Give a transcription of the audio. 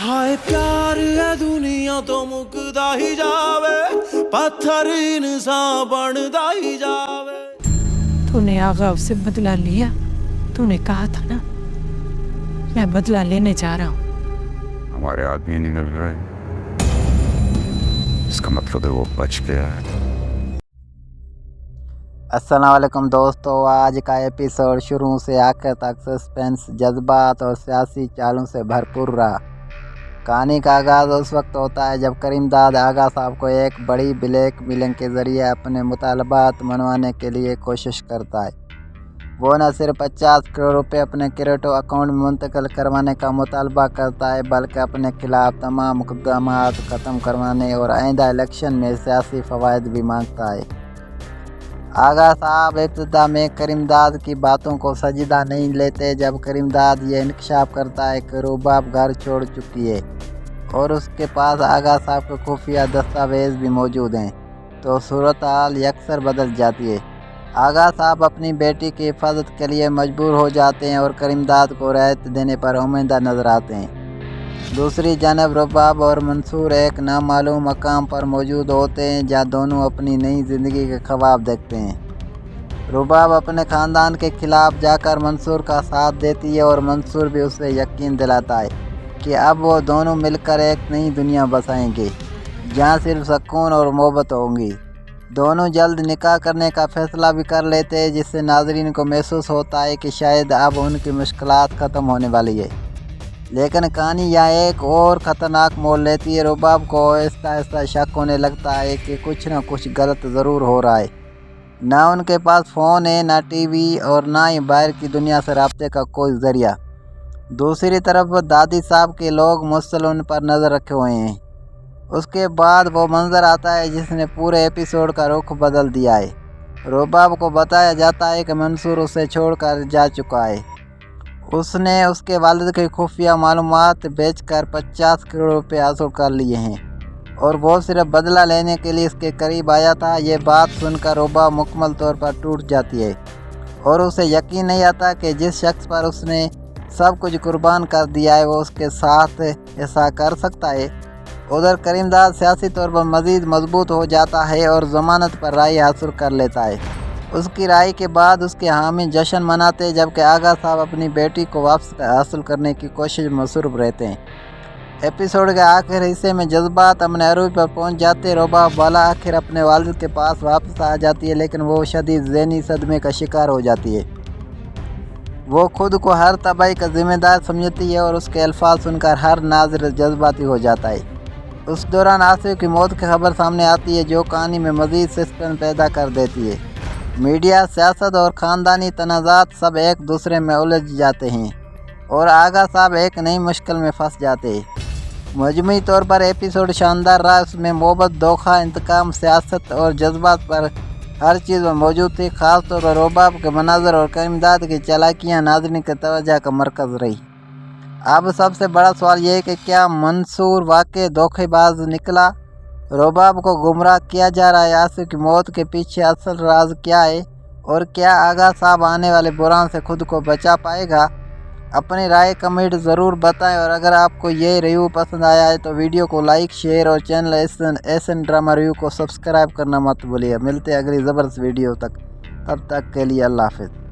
हाय प्यार है दुनिया तो मुकदा ही जावे, पत्थर इंसान बनदा ही जावे। तूने आगा उससे बदला लिया? तूने कहा था ना मैं बदला लेने जा रहा हूँ। हमारे आदमी नहीं मिल रहे, इसका मतलब है वो बच गया है। अस्सलाम वालेकुम दोस्तों, आज का एपिसोड शुरू से आखिर तक सस्पेंस, जज्बात और सियासी चालों से भरपूर रहा। कहानी का आगाज़ उस वक्त होता है जब करीमदाद आगा साहब को एक बड़ी ब्लैक मेलिंग के ज़रिए अपने मुतालबात मनवाने के लिए कोशिश करता है। वो न सिर्फ 50 करोड़ रुपए अपने क्रिप्टो अकाउंट में मुंतकिल करवाने का मुतालबा करता है, बल्कि अपने खिलाफ तमाम मुकदमात ख़त्म करवाने और आइंदा इलेक्शन में सियासी फ़वाइद भी मांगता है। आगा साहब इब्तिदा में करीमदाद की बातों को सजीदा नहीं लेते। जब करीमदाद ये इंकशाफ करता है कि रुबाब घर छोड़ चुकी है और उसके पास आगा साहब के खुफिया दस्तावेज़ भी मौजूद हैं, तो सूरत हाल यकसर बदल जाती है। आगा साहब अपनी बेटी की हिफाजत के लिए मजबूर हो जाते हैं और करीमदाद को रियायत देने पर उम्मीदा नजर आते हैं। दूसरी जानब रुबाब और मंसूर एक नामालूम मकाम पर मौजूद होते हैं जहां दोनों अपनी नई ज़िंदगी के ख्वाब देखते हैं। रुबाब अपने ख़ानदान के ख़िलाफ़ जाकर मंसूर का साथ देती है और मंसूर भी उसे यकीन दिलाता है कि अब वो दोनों मिलकर एक नई दुनिया बसाएंगे जहां सिर्फ सुकून और मोहब्बत होंगी। दोनों जल्द निकाह करने का फ़ैसला भी कर लेते हैं, जिससे नाज़रीन को महसूस होता है कि शायद अब उनकी मुश्किलात ख़त्म होने वाली है। लेकिन कहानी यहाँ एक और ख़तरनाक मोड़ लेती है। रुबाब को आहिस्ता आहिस्ता शक होने लगता है कि कुछ न कुछ गलत ज़रूर हो रहा है। ना उनके पास फ़ोन है, ना टीवी और ना ही बाहर की दुनिया से राब्ते का कोई ज़रिया। दूसरी तरफ दादी साहब के लोग मुस्तकिल उन पर नज़र रखे हुए हैं। उसके बाद वो मंज़र आता है जिसने पूरे एपिसोड का रुख बदल दिया है। रुबाब को बताया जाता है कि मंसूर उसे छोड़कर जा चुका है। उसने उसके वालिद के खुफिया मालूमात बेचकर 50 करोड़ रुपए हासिल कर लिए हैं और वो सिर्फ बदला लेने के लिए इसके करीब आया था। ये बात सुनकर रुबाब मुकम्मल तौर पर टूट जाती है और उसे यकीन नहीं आता कि जिस शख्स पर उसने सब कुछ कुर्बान कर दिया है वो उसके साथ ऐसा कर सकता है। उधर करीमदाद सियासी तौर पर मज़ीद मजबूत हो जाता है और ज़मानत पर राय हासिल कर लेता है। उसकी राय के बाद उसके हामी जश्न मनाते हैं, जबकि आगा साहब अपनी बेटी को वापस हासिल करने की कोशिश में मसरूफ़ रहते हैं। एपिसोड के आखिर हिस्से में जज्बात अपने अरूज पर पहुंच जाते। रुबाब वाला आखिर अपने वालिद के पास वापस आ जाती है, लेकिन वो शदीद ज़हनी सदमे का शिकार हो जाती है। वो खुद को हर तबाही का ज़िम्मेदार समझती है और उसके अल्फाज सुनकर हर नाज़िर जज्बाती हो जाता है। उस दौरान आसिफ की मौत की खबर सामने आती है, जो कहानी में मज़ीद सस्पेंस पैदा कर देती है। मीडिया, सियासत और ख़ानदानी तनाज़ात सब एक दूसरे में उलझ जाते हैं और आगा साहब एक नई मुश्किल में फंस जाते हैं। मजमूई तौर पर एपिसोड शानदार रहा। उसमें मोहब्बत, धोखा, इंतकाम, सियासत और जज्बात पर हर चीज़ में मौजूद थी। ख़ास तौर पर रुबाब के मनाज़र और करीमदाद की चालाकियाँ नाज़रीन के तवज्जो का मरकज़ रही। अब सबसे बड़ा सवाल यह है कि क्या मंसूर वाकई धोखेबाज निकला? रुबाब को गुमराह किया जा रहा है? आसिफ की मौत के पीछे असल राज क्या है? और क्या आगा साहब आने वाले बुरान से खुद को बचा पाएगा? अपनी राय कमेंट ज़रूर बताएं और अगर आपको ये रिव्यू पसंद आया है तो वीडियो को लाइक, शेयर और चैनल एसन ड्रामा रिव्यू को सब्सक्राइब करना मत भूलिए। मिलते हैं अगली ज़बरदस्त वीडियो तक, तब तक के लिए अल्लाह हाफ़िज़।